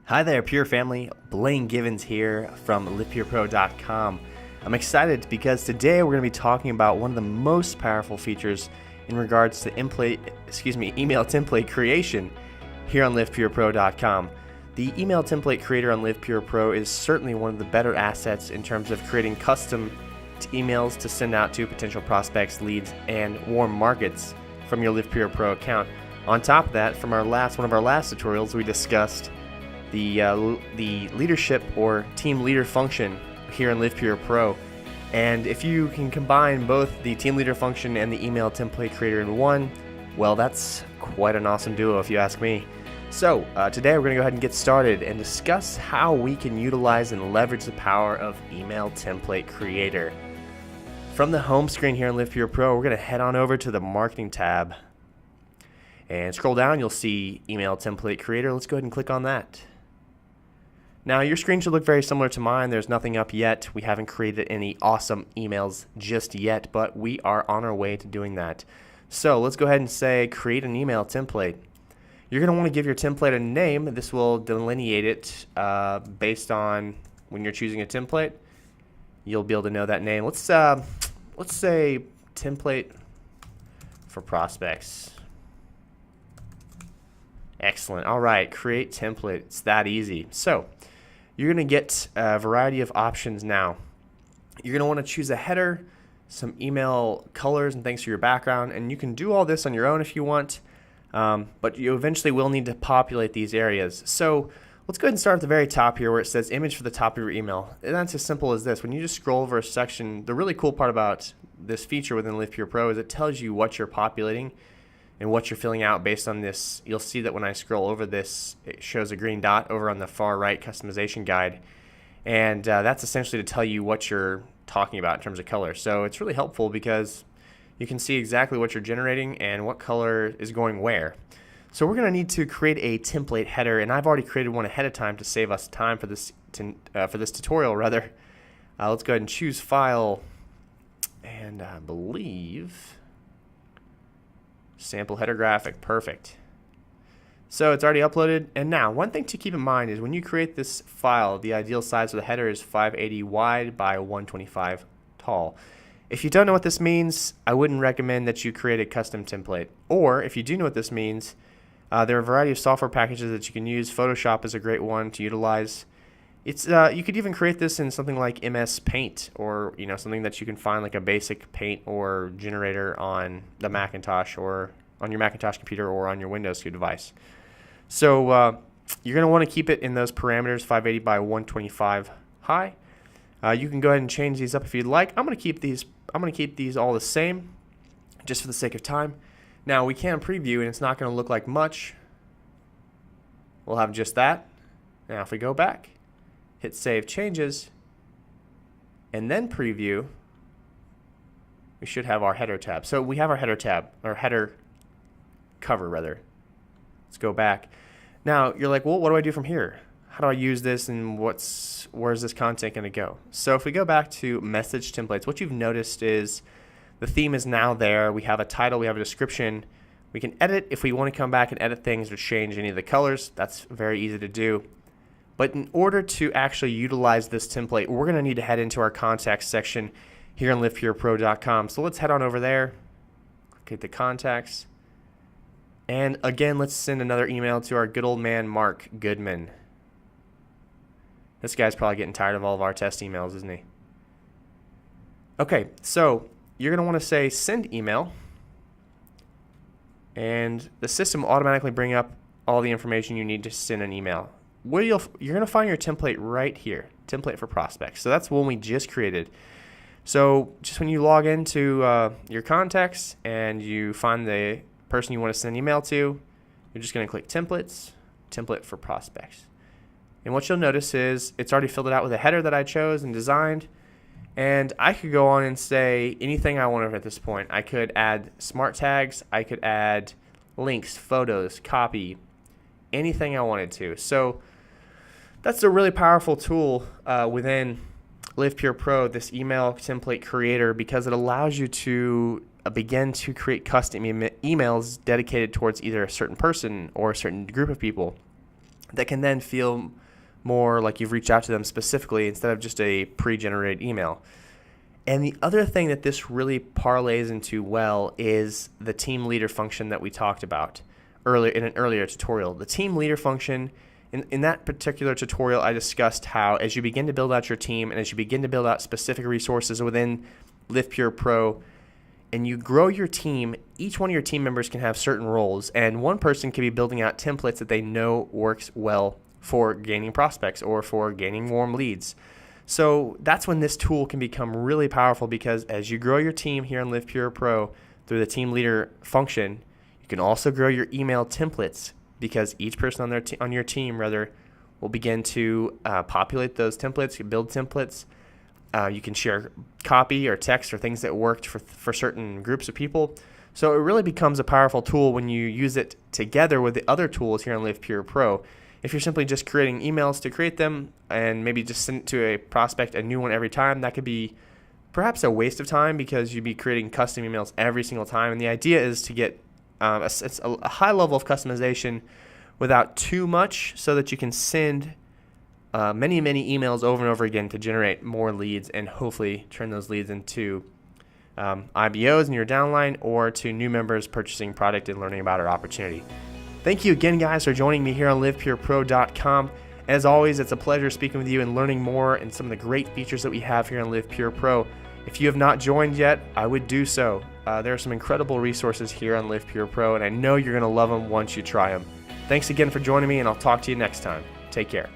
Hi there, Pure Family. Blaine Givens here from LivePurePro.com. I'm excited because today we're going to be talking about one of the most powerful features in regards to email template creation here on LivePurePro.com. The email template creator on LivePurePro is certainly one of the better assets in terms of creating custom emails to send out to potential prospects, leads, and warm markets from your LivePurePro account. On top of that, from one of our last tutorials, we discussed the leadership or team leader function here in LivePurePro. And if you can combine both the team leader function and the email template creator in one, well, that's quite an awesome duo if you ask me. So today we're going to go ahead and get started and discuss how we can utilize and leverage the power of email template creator. From the home screen here in LivePurePro, we're going to head on over to the marketing tab and scroll down. You'll see email template creator. Let's go ahead and click on that. Now your screen should look very similar to mine. There's nothing up yet. We haven't created any awesome emails just yet, but we are on our way to doing that. So let's go ahead and say create an email template. You're going to want to give your template a name. This will delineate it based on when you're choosing a template. You'll be able to know that name. Let's say template for prospects. Excellent. All right, create template. It's that easy. So you're going to get a variety of options now. You're going to want to choose a header, some email colors and things for your background, and you can do all this on your own if you want, but you eventually will need to populate these areas. So let's go ahead and start at the very top here where it says image for the top of your email. And that's as simple as this. When you just scroll over a section, the really cool part about this feature within LivePurePro is it tells you what you're populating and what you're filling out based on this. You'll see that when I scroll over this, it shows a green dot over on the far right customization guide. And that's essentially to tell you what you're talking about in terms of color. So it's really helpful because you can see exactly what you're generating and what color is going where. So we're going to need to create a template header, and I've already created one ahead of time to save us time for this tutorial. Let's go ahead and choose file, and I believe sample header graphic. Perfect. So it's already uploaded. And now one thing to keep in mind is when you create this file, the ideal size for the header is 580 wide by 125 tall. If you don't know what this means, I wouldn't recommend that you create a custom template. Or if you do know what this means, there are a variety of software packages that you can use. Photoshop is a great one to utilize. It's you could even create this in something like MS Paint, or something that you can find like a basic paint or generator on the Macintosh or on your Macintosh computer or on your Windows device. So you're going to want to keep it in those parameters, 580 by 125 high. You can go ahead and change these up if you'd like. I'm going to keep these all the same, just for the sake of time. Now we can preview, and it's not going to look like much. We'll have just that. Now if we go back, hit Save Changes, and then Preview, we should have our header tab. So we have our header tab, or header cover rather. Let's go back. Now you're like, well, what do I do from here? How do I use this, and where's this content going to go? So if we go back to Message Templates, what you've noticed is the theme is now there. We have a title, we have a description. We can edit if we want to come back and edit things or change any of the colors. That's very easy to do. But in order to actually utilize this template, we're going to need to head into our contacts section here on LivePurePro.com. So let's head on over there, click the contacts, and again, let's send another email to our good old man, Mark Goodman. This guy's probably getting tired of all of our test emails, isn't he? Okay, so you're going to want to say send email, and the system will automatically bring up all the information you need to send an email. You're going to find your template right here, template for prospects. So that's one we just created. So just when you log into your contacts and you find the person you want to send an email to, you're just going to click templates, template for prospects. And what you'll notice is it's already filled it out with a header that I chose and designed. And I could go on and say anything I wanted at this point. I could add smart tags. I could add links, photos, copy, anything I wanted to. So that's a really powerful tool within LivePurePro, this email template creator, because it allows you to begin to create custom emails dedicated towards either a certain person or a certain group of people. that can then feel more like you've reached out to them specifically instead of just a pre-generated email. And the other thing that this really parlays into well is the team leader function that we talked about earlier in an earlier tutorial. The team leader function, in that particular tutorial, I discussed how as you begin to build out your team and as you begin to build out specific resources within LivePure Pro and you grow your team, each one of your team members can have certain roles, and one person can be building out templates that they know works well for gaining prospects or for gaining warm leads. So that's when this tool can become really powerful, because as you grow your team here in LivePure Pro through the team leader function, you can also grow your email templates, because each person on your team will begin to populate those templates, you build templates. You can share copy or text or things that worked for certain groups of people. So it really becomes a powerful tool when you use it together with the other tools here on LivePure Pro. If you're simply just creating emails to create them and maybe just send it to a prospect a new one every time, that could be perhaps a waste of time, because you'd be creating custom emails every single time. And the idea is to get a high level of customization without too much, so that you can send many emails over and over again to generate more leads and hopefully turn those leads into IBOs in your downline or to new members purchasing product and learning about our opportunity. Thank you again, guys, for joining me here on LivePurePro.com. As always, it's a pleasure speaking with you and learning more and some of the great features that we have here on LivePure Pro. If you have not joined yet, I would do so. There are some incredible resources here on LivePure Pro, and I know you're going to love them once you try them. Thanks again for joining me, and I'll talk to you next time. Take care.